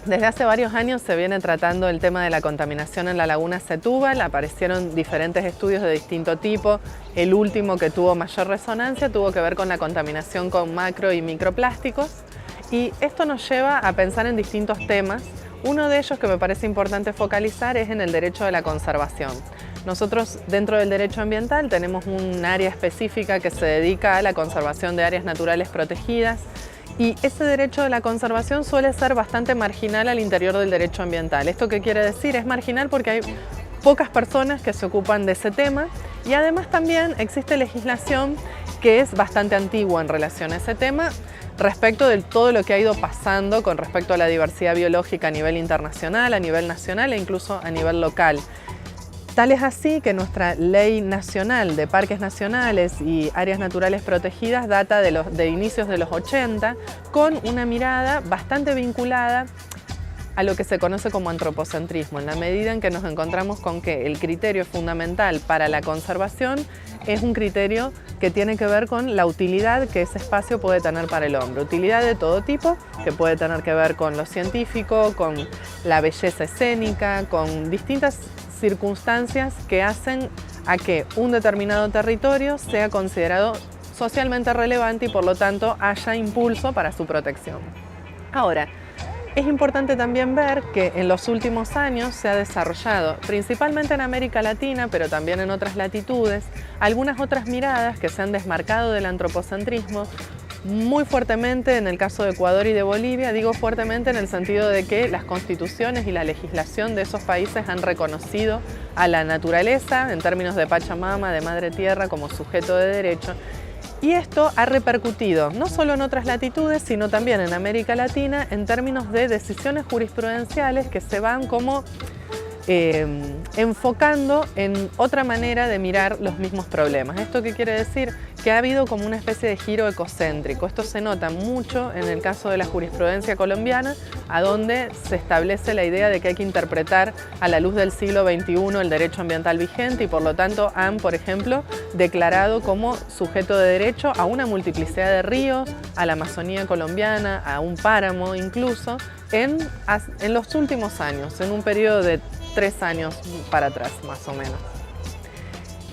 Desde hace varios años se viene tratando el tema de la contaminación en la laguna Setúbal. Aparecieron diferentes estudios de distinto tipo. El último que tuvo mayor resonancia tuvo que ver con la contaminación con macro y microplásticos. Y esto nos lleva a pensar en distintos temas. Uno de ellos que me parece importante focalizar es en el derecho de la conservación. Nosotros dentro del derecho ambiental tenemos un área específica que se dedica a la conservación de áreas naturales protegidas. Y ese derecho de la conservación suele ser bastante marginal al interior del derecho ambiental. ¿Esto qué quiere decir? Es marginal porque hay pocas personas que se ocupan de ese tema y además también existe legislación que es bastante antigua en relación a ese tema respecto de todo lo que ha ido pasando con respecto a la diversidad biológica a nivel internacional, a nivel nacional e incluso a nivel local. Tal es así que nuestra ley nacional de parques nacionales y áreas naturales protegidas data de inicios de los 80, con una mirada bastante vinculada a lo que se conoce como antropocentrismo, en la medida en que nos encontramos con que el criterio fundamental para la conservación es un criterio que tiene que ver con la utilidad que ese espacio puede tener para el hombre. Utilidad de todo tipo, que puede tener que ver con lo científico, con la belleza escénica, con distintas circunstancias que hacen a que un determinado territorio sea considerado socialmente relevante y por lo tanto haya impulso para su protección. Ahora, es importante también ver que en los últimos años se ha desarrollado, principalmente en América Latina, pero también en otras latitudes, algunas otras miradas que se han desmarcado del antropocentrismo muy fuertemente en el caso de Ecuador y de Bolivia. Digo fuertemente en el sentido de que las constituciones y la legislación de esos países han reconocido a la naturaleza en términos de Pachamama, de Madre Tierra, como sujeto de derecho. Y esto ha repercutido no solo en otras latitudes, sino también en América Latina en términos de decisiones jurisprudenciales que se van como enfocando en otra manera de mirar los mismos problemas. ¿Esto qué quiere decir? Que ha habido como una especie de giro ecocéntrico. Esto se nota mucho en el caso de la jurisprudencia colombiana, a donde se establece la idea de que hay que interpretar a la luz del siglo XXI el derecho ambiental vigente y por lo tanto han, por ejemplo, declarado como sujeto de derecho a una multiplicidad de ríos, a la Amazonía colombiana, a un páramo incluso, en los últimos años, en un periodo de 3 años para atrás, más o menos.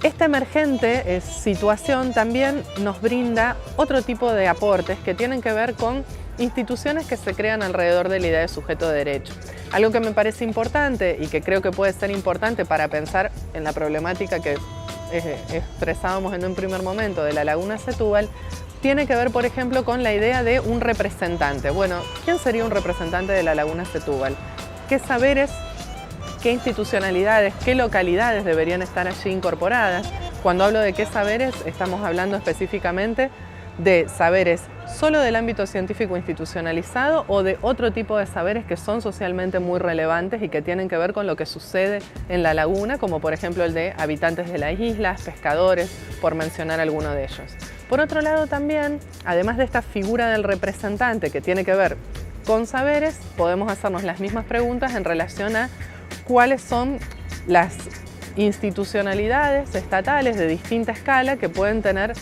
Esta emergente situación también nos brinda otro tipo de aportes que tienen que ver con instituciones que se crean alrededor de la idea de sujeto de derecho. Algo que me parece importante y que creo que puede ser importante para pensar en la problemática que expresábamos en un primer momento de la laguna Setúbal, tiene que ver, por ejemplo, con la idea de un representante. Bueno, ¿quién sería un representante de la laguna Setúbal? ¿Qué saberes, qué institucionalidades, qué localidades deberían estar allí incorporadas? Cuando hablo de qué saberes, estamos hablando específicamente de saberes solo del ámbito científico institucionalizado o de otro tipo de saberes que son socialmente muy relevantes y que tienen que ver con lo que sucede en la laguna, como por ejemplo el de habitantes de las islas, pescadores, por mencionar alguno de ellos. Por otro lado también, además de esta figura del representante que tiene que ver con saberes, podemos hacernos las mismas preguntas en relación a cuáles son las institucionalidades estatales de distinta escala que pueden tener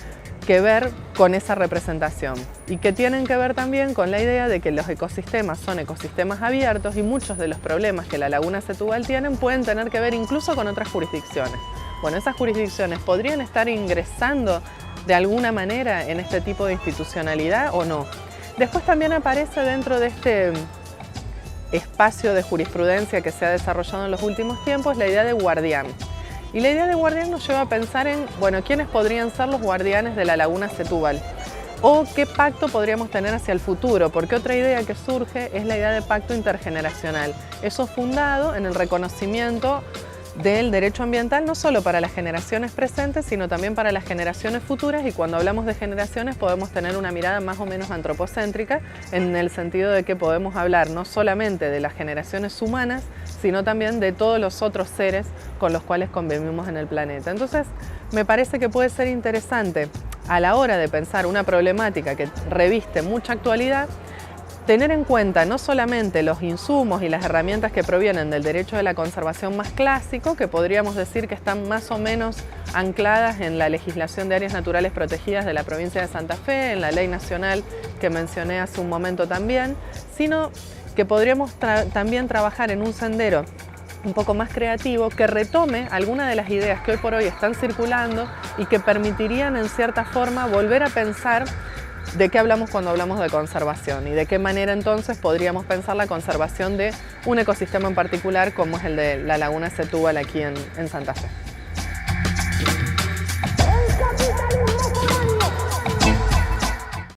que ver con esa representación y que tienen que ver también con la idea de que los ecosistemas son ecosistemas abiertos y muchos de los problemas que la laguna Setúbal tienen pueden tener que ver incluso con otras jurisdicciones. Bueno, esas jurisdicciones podrían estar ingresando de alguna manera en este tipo de institucionalidad o no. Después también aparece dentro de este espacio de jurisprudencia que se ha desarrollado en los últimos tiempos la idea de guardián. Y la idea de guardián nos lleva a pensar en, bueno, ¿quiénes podrían ser los guardianes de la laguna Setúbal? ¿O qué pacto podríamos tener hacia el futuro? Porque otra idea que surge es la idea de pacto intergeneracional. Eso fundado en el reconocimiento del derecho ambiental no solo para las generaciones presentes, sino también para las generaciones futuras, y cuando hablamos de generaciones podemos tener una mirada más o menos antropocéntrica, en el sentido de que podemos hablar no solamente de las generaciones humanas, sino también de todos los otros seres con los cuales convivimos en el planeta. Entonces, me parece que puede ser interesante a la hora de pensar una problemática que reviste mucha actualidad, tener en cuenta no solamente los insumos y las herramientas que provienen del derecho de la conservación más clásico, que podríamos decir que están más o menos ancladas en la legislación de áreas naturales protegidas de la provincia de Santa Fe, en la ley nacional que mencioné hace un momento también, sino que podríamos también trabajar en un sendero un poco más creativo que retome algunas de las ideas que hoy por hoy están circulando y que permitirían en cierta forma volver a pensar de qué hablamos cuando hablamos de conservación y de qué manera entonces podríamos pensar la conservación de un ecosistema en particular como es el de la laguna Setúbal aquí en Santa Fe.